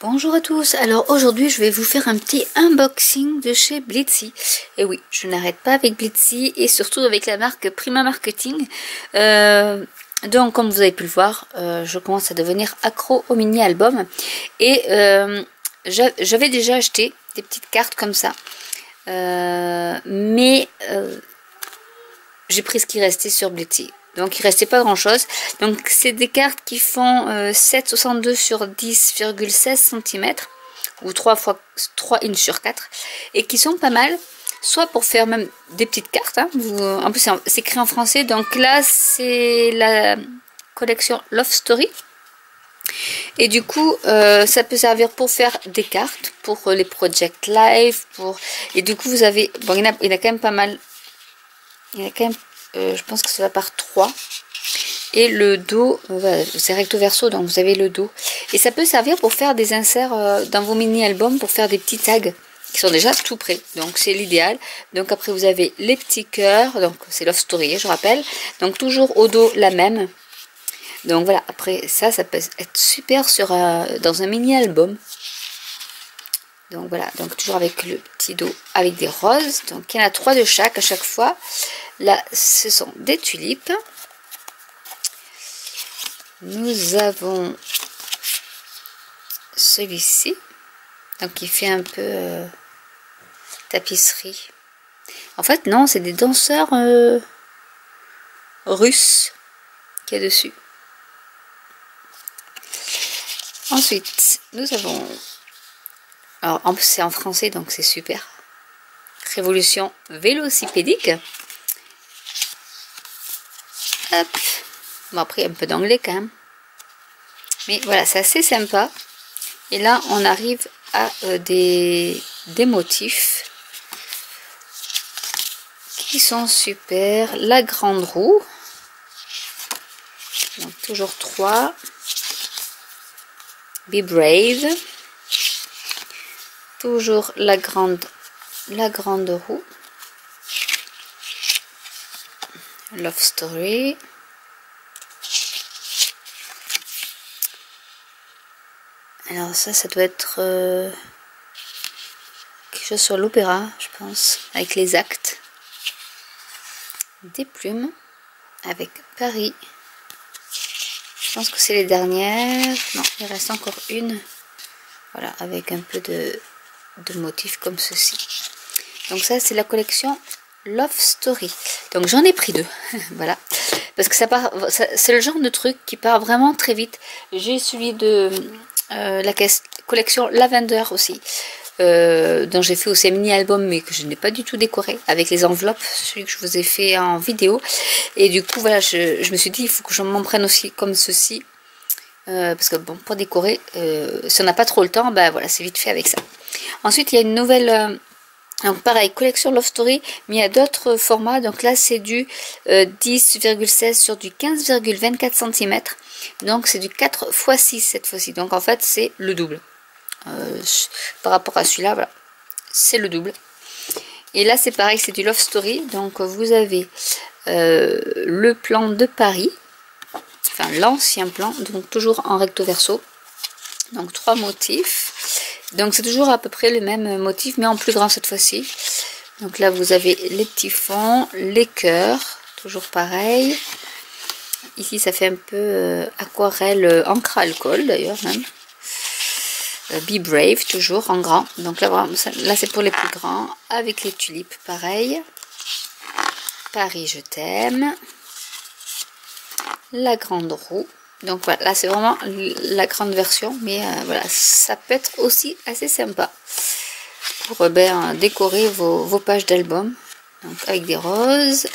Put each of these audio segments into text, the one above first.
Bonjour à tous, alors aujourd'hui je vais vous faire un petit unboxing de chez Blitzy. Et oui, je n'arrête pas avec Blitzy et surtout avec la marque Prima Marketing. Donc comme vous avez pu le voir, je commence à devenir accro au mini-album. Et j'avais déjà acheté des petites cartes comme ça. Mais j'ai pris ce qui restait sur Blitzy. Donc il restait pas grand chose. Donc c'est des cartes qui font 7,62 sur 10,16 cm ou 3 fois 3 inch sur 4 et qui sont pas mal. Soit pour faire même des petites cartes. Hein. En plus c'est écrit en français. Donc là c'est la collection Love Story. Et du coup ça peut servir pour faire des cartes, pour les project live, et du coup vous avez, bon il y en a quand même pas mal. Il y a quand même je pense que ça va par 3 et le dos c'est recto verso, donc vous avez le dos et ça peut servir pour faire des inserts dans vos mini albums, pour faire des petits tags qui sont déjà tout prêts, donc c'est l'idéal. Donc après vous avez les petits cœurs, donc c'est Love Story je rappelle, donc toujours au dos la même. Donc voilà, après ça peut être super sur dans un mini album. Donc voilà, donc toujours avec le petit dos avec des roses. Donc il y en a 3 de chaque à chaque fois. Là ce sont des tulipes. Nous avons celui-ci, donc il fait un peu tapisserie. En fait non, c'est des danseurs russes qu'il y a dessus. Ensuite nous avons, alors en plus c'est en français donc c'est super, Révolution vélocipédique. Hop. Bon après un peu d'anglais quand même, mais voilà c'est assez sympa. Et là on arrive à des motifs qui sont super. La grande roue, donc toujours 3. Be Brave, toujours la grande roue. Love Story. Alors ça doit être quelque chose sur l'opéra, je pense, avec les actes. Des plumes avec Paris. Je pense que c'est les dernières. Non, il reste encore une. Voilà, avec un peu de motifs comme ceci. Donc ça c'est la collection Love Story. Donc j'en ai pris 2. Voilà. Parce que c'est le genre de truc qui part vraiment très vite. J'ai celui de la collection Lavender aussi. Dont j'ai fait aussi un mini album mais que je n'ai pas du tout décoré avec les enveloppes, celui que je vous ai fait en vidéo. Et du coup voilà, je me suis dit il faut que je m'en prenne aussi comme ceci. Parce que bon, pour décorer, si on n'a pas trop le temps, ben voilà, c'est vite fait avec ça. Ensuite, il y a une nouvelle, donc pareil, collection Love Story, mais il y a d'autres formats. Donc là, c'est du 10,16 sur du 15,24 cm. Donc c'est du 4 x 6 cette fois-ci. Donc en fait, c'est le double. Par rapport à celui-là, voilà, c'est le double. Et là, c'est pareil, c'est du Love Story. Donc vous avez le plan de Paris. Enfin l'ancien plan, donc toujours en recto verso, donc 3 motifs, donc c'est toujours à peu près le même motif mais en plus grand cette fois-ci. Donc là vous avez les petits fonds, les cœurs, toujours pareil. Ici ça fait un peu aquarelle, encre à alcool d'ailleurs même. Be Brave toujours en grand, donc là, là c'est pour les plus grands, avec les tulipes pareil. Paris je t'aime. La grande roue, donc voilà, là c'est vraiment la grande version, mais voilà, ça peut être aussi assez sympa pour décorer vos pages d'album, donc avec des roses.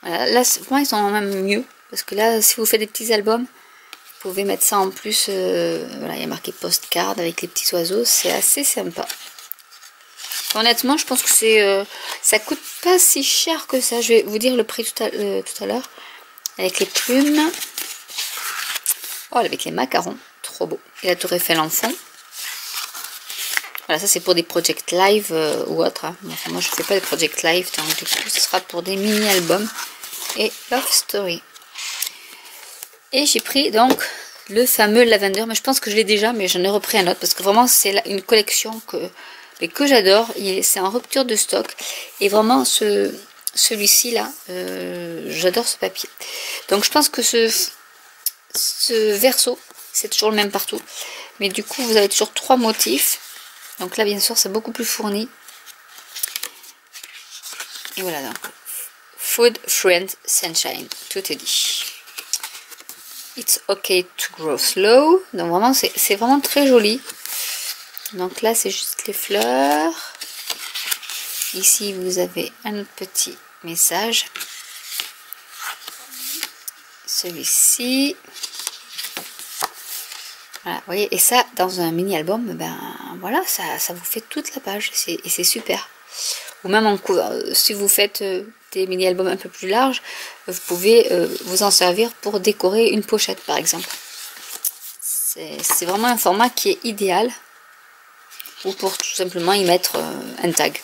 Voilà, là pour moi ils sont même mieux, parce que là si vous faites des petits albums, vous pouvez mettre ça en plus, voilà, il y a marqué postcard avec les petits oiseaux, c'est assez sympa. Honnêtement je pense que c'est ça coûte pas si cher que ça. Je vais vous dire le prix tout à l'heure. Avec les plumes, oh, avec les macarons, trop beau. Et la tour Eiffel en fond. Voilà, ça c'est pour des project live ou autre. Hein. Enfin, moi je fais pas de project live, donc du coup ce sera pour des mini albums et Love Story. Et j'ai pris donc le fameux Lavender, mais je pense que je l'ai déjà, mais j'en ai repris un autre parce que vraiment c'est une collection que j'adore. C'est en rupture de stock et vraiment celui-ci là, j'adore ce papier. Donc je pense que ce verso c'est toujours le même partout, mais du coup vous avez toujours 3 motifs. Donc là bien sûr c'est beaucoup plus fourni. Et voilà, donc Food Friend Sunshine, tout est dit. It's okay to grow slow. Donc vraiment c'est vraiment très joli. Donc là c'est juste les fleurs. Ici vous avez un autre petit message. Celui-ci. Voilà, vous voyez, et ça dans un mini album, ben voilà, ça vous fait toute la page et c'est super. Ou même en si vous faites des mini albums un peu plus larges, vous pouvez vous en servir pour décorer une pochette par exemple. C'est vraiment un format qui est idéal, ou pour tout simplement y mettre un tag.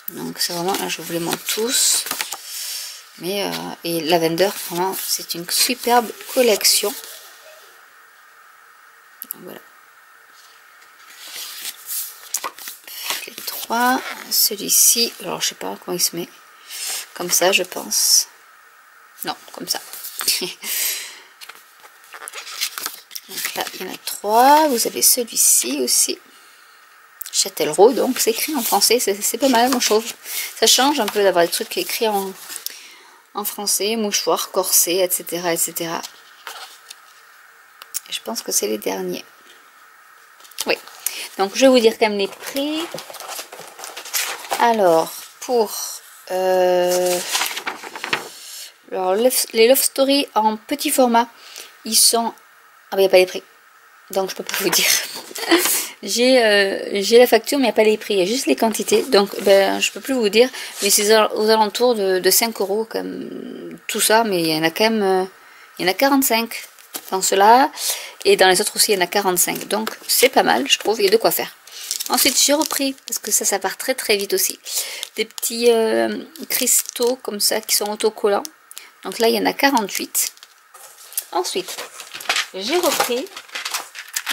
Donc c'est vraiment, là je vous les montre tous. Mais et Lavender, vraiment c'est une superbe collection. Donc, voilà. Les 3, celui-ci, alors je sais pas comment il se met, comme ça je pense. Non, comme ça. Donc là il y en a 3, vous avez celui-ci aussi. Châtellerault, donc c'est écrit en français, c'est pas mal, moi je trouve. Ça change un peu d'avoir des trucs écrits en français, mouchoir, corset, etc. etc. Et je pense que c'est les derniers. Oui, donc je vais vous dire quand même les prix. Alors, pour alors, les Love Story en petit format, ils sont... Ah, il n'y a pas les prix, donc je peux pas vous dire. J'ai la facture, mais il n'y a pas les prix, il y a juste les quantités. Donc, ben, je peux plus vous dire, mais c'est aux alentours de 5 € comme tout ça, mais il y en a quand même... il y en a 45 dans cela, et dans les autres aussi, il y en a 45. Donc, c'est pas mal, je trouve, il y a de quoi faire. Ensuite, j'ai repris, parce que ça part très très vite aussi, des petits cristaux comme ça qui sont autocollants. Donc là, il y en a 48. Ensuite, j'ai repris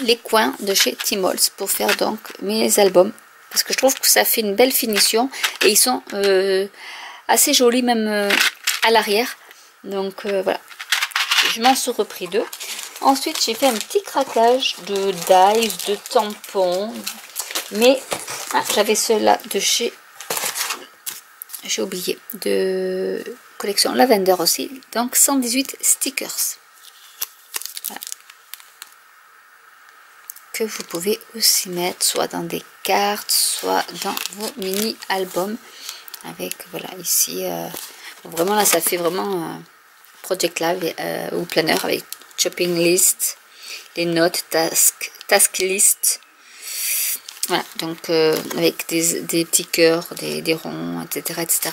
les coins de chez Tmall pour faire donc mes albums. Parce que je trouve que ça fait une belle finition. Et ils sont assez jolis même à l'arrière. Donc voilà, je m'en suis repris 2. Ensuite, j'ai fait un petit craquage de dies, de tampons. Mais j'avais ceux-là de chez... J'ai oublié. De collection Lavender aussi. Donc 118 stickers. Voilà. Que vous pouvez aussi mettre soit dans des cartes, soit dans vos mini-albums. Avec, voilà, ici... vraiment là, ça fait vraiment Project Live ou planner avec shopping list, les notes, task list. Voilà, donc avec des petits cœurs, des ronds, etc., etc.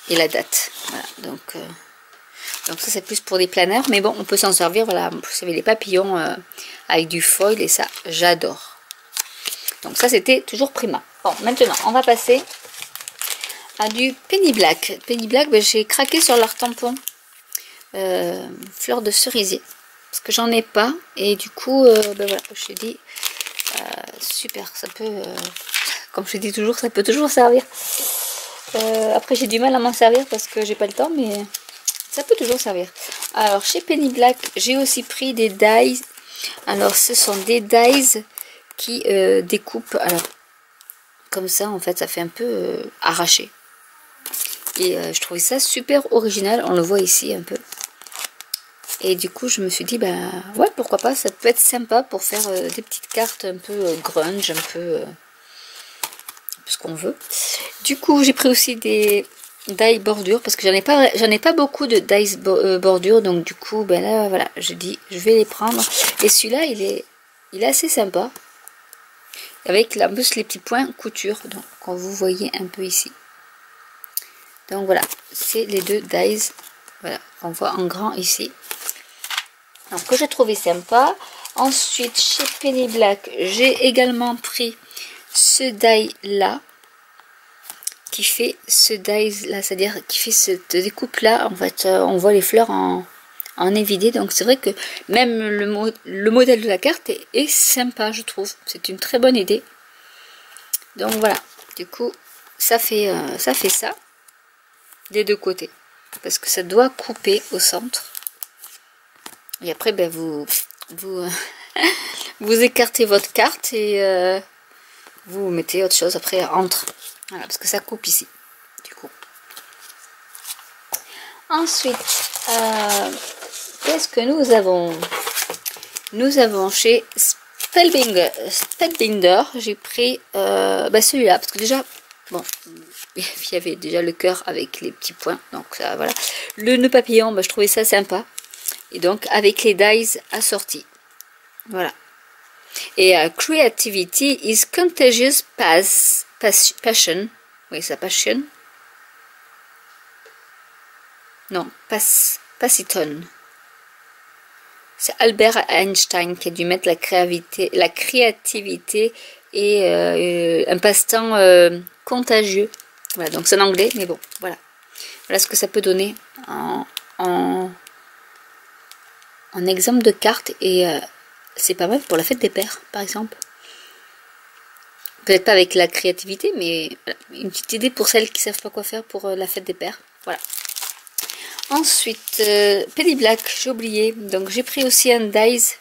Et la date. Voilà, donc ça c'est plus pour des planeurs, mais bon, on peut s'en servir. Voilà, vous savez, les papillons avec du foil, et ça, j'adore. Donc ça, c'était toujours prima. Bon, maintenant, on va passer à du Penny Black. Penny Black, ben, j'ai craqué sur leur tampon fleur de cerisier. Parce que j'en ai pas, et du coup, ben voilà, je me dis... super, ça peut, comme je dis toujours, ça peut toujours servir. Après, j'ai du mal à m'en servir parce que j'ai pas le temps, mais ça peut toujours servir. Alors, chez Penny Black, j'ai aussi pris des dies. Alors, ce sont des dies qui découpent. Alors, comme ça, en fait, ça fait un peu arraché. Et je trouvais ça super original. On le voit ici un peu. Et du coup, je me suis dit, bah ouais, pourquoi pas, ça peut être sympa pour faire des petites cartes un peu grunge, un peu ce qu'on veut. Du coup, j'ai pris aussi des die bordures, parce que j'en ai pas beaucoup de dies bordures, donc du coup, ben là, voilà, je dis, je vais les prendre. Et celui-là, il est assez sympa, avec en plus les petits points couture, donc quand vous voyez un peu ici. Donc voilà, c'est les 2 dies, voilà, on voit en grand ici. Donc, que j'ai trouvé sympa. Ensuite, chez Penny Black, j'ai également pris ce die là, qui fait ce die là, c'est-à-dire qui fait cette découpe là. En fait, on voit les fleurs en en évidé. Donc c'est vrai que même le modèle de la carte est sympa, je trouve. C'est une très bonne idée. Donc voilà, du coup ça fait ça des deux côtés. Parce que ça doit couper au centre. Et après ben, vous écartez votre carte et vous mettez autre chose après entre. Voilà, parce que ça coupe ici. Du coup. Ensuite, qu'est-ce que nous avons? Nous avons chez Spellbinder, j'ai pris celui-là, parce que déjà, bon, il y avait déjà le cœur avec les petits points, donc ça, voilà. Le nœud papillon, je trouvais ça sympa, et donc avec les dies assortis, voilà. Et Creativity is Contagious Passion, oui, ça passion. Non, Passiton. C'est Albert Einstein qui a dû mettre la créativité et un passe-temps contagieux. Voilà, donc c'est en anglais, mais bon, voilà. Voilà ce que ça peut donner en exemple de carte. Et c'est pas mal pour la fête des pères, par exemple. Peut-être pas avec la créativité, mais voilà, une petite idée pour celles qui ne savent pas quoi faire pour la fête des pères. Voilà. Ensuite, Penny Black, j'ai oublié. Donc j'ai pris aussi un dies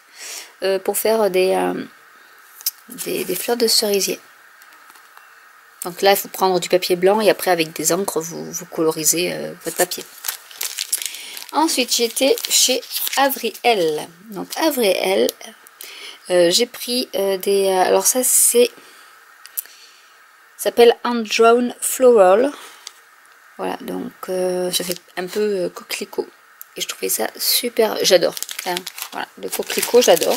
pour faire des fleurs de cerisier. Donc là, il faut prendre du papier blanc et après avec des encres, vous colorisez votre papier. Ensuite, j'étais chez Avriel. Donc Avriel, j'ai pris alors ça c'est... s'appelle Undrawn Floral. Voilà, donc ça fait un peu coquelicot. Et je trouvais ça super, j'adore. Hein, voilà, le coquelicot, j'adore.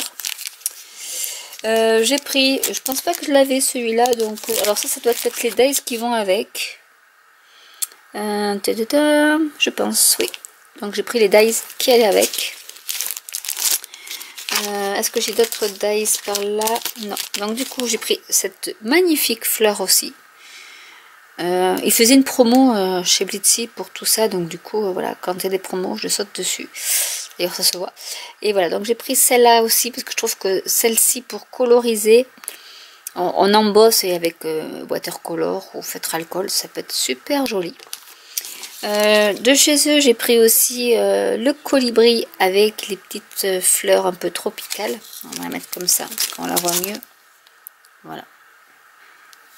J'ai pris, je pense pas que je l'avais celui-là, donc alors ça doit être les dies qui vont avec. Je pense, oui. Donc j'ai pris les dies qui allaient avec. Est-ce que j'ai d'autres dies par là? Non. Donc du coup j'ai pris cette magnifique fleur aussi. Il faisait une promo chez Blitzy pour tout ça, donc du coup voilà, quand il y a des promos je saute dessus, d'ailleurs ça se voit. Et voilà, donc j'ai pris celle-là aussi parce que je trouve que celle-ci pour coloriser on embosse et avec watercolor ou feutre alcool, ça peut être super joli. De chez eux j'ai pris aussi le colibri avec les petites fleurs un peu tropicales. On va la mettre comme ça parce qu'on la voit mieux. Voilà.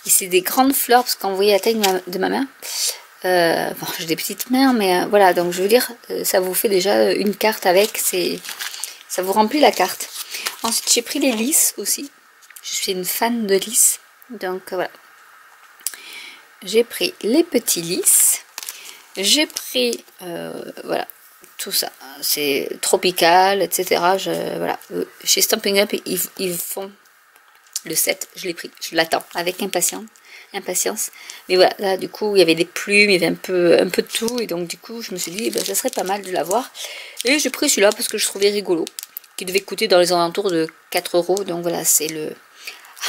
Et c'est des grandes fleurs, parce qu'on voyait la taille de ma main. Bon, j'ai des petites mains, mais voilà, donc je veux dire, ça vous fait déjà une carte avec, ça vous remplit la carte. Ensuite, j'ai pris les lys aussi. Je suis une fan de lys, donc voilà. J'ai pris les petits lys. J'ai pris, voilà, tout ça. C'est tropical, etc. Voilà. Chez Stampin' Up, ils font... Le 7, je l'ai pris, je l'attends avec impatience. Mais voilà, là du coup il y avait des plumes, il y avait un peu de tout. Et donc du coup je me suis dit, ça serait pas mal de l'avoir. Et j'ai pris celui-là parce que je trouvais rigolo. Qui devait coûter dans les alentours de 4 €. Donc voilà, c'est le...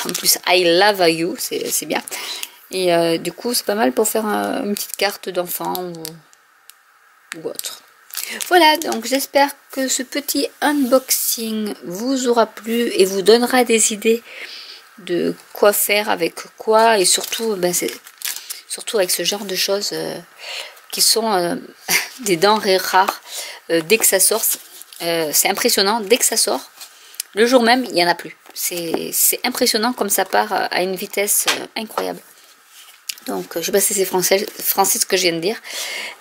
En plus, I love you, c'est bien. Et du coup c'est pas mal pour faire une petite carte d'enfant ou autre. Voilà, donc j'espère que ce petit unboxing vous aura plu et vous donnera des idées de quoi faire avec quoi, et surtout, surtout avec ce genre de choses qui sont des denrées rares. Dès que ça sort, c'est impressionnant, dès que ça sort, le jour même, il n'y en a plus. C'est impressionnant comme ça part à une vitesse incroyable. Donc je sais pas si c'est français ce que je viens de dire,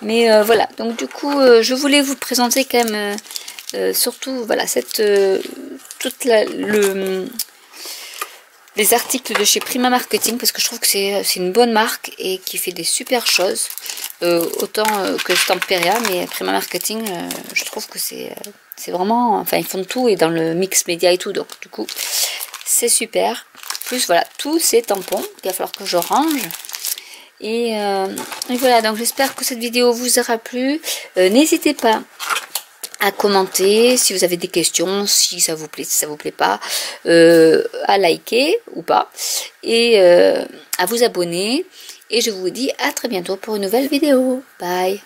mais voilà, donc du coup je voulais vous présenter quand même surtout voilà les articles de chez Prima Marketing, parce que je trouve que c'est une bonne marque et qui fait des super choses, autant que Stamperia, mais Prima Marketing je trouve que c'est vraiment, enfin ils font tout et dans le mix média et tout, donc du coup c'est super. Plus voilà, tous ces tampons qu'il va falloir que je range. Et voilà, donc j'espère que cette vidéo vous aura plu. N'hésitez pas à commenter si vous avez des questions, si ça vous plaît, si ça vous plaît pas, à liker ou pas, et à vous abonner. Et je vous dis à très bientôt pour une nouvelle vidéo. Bye!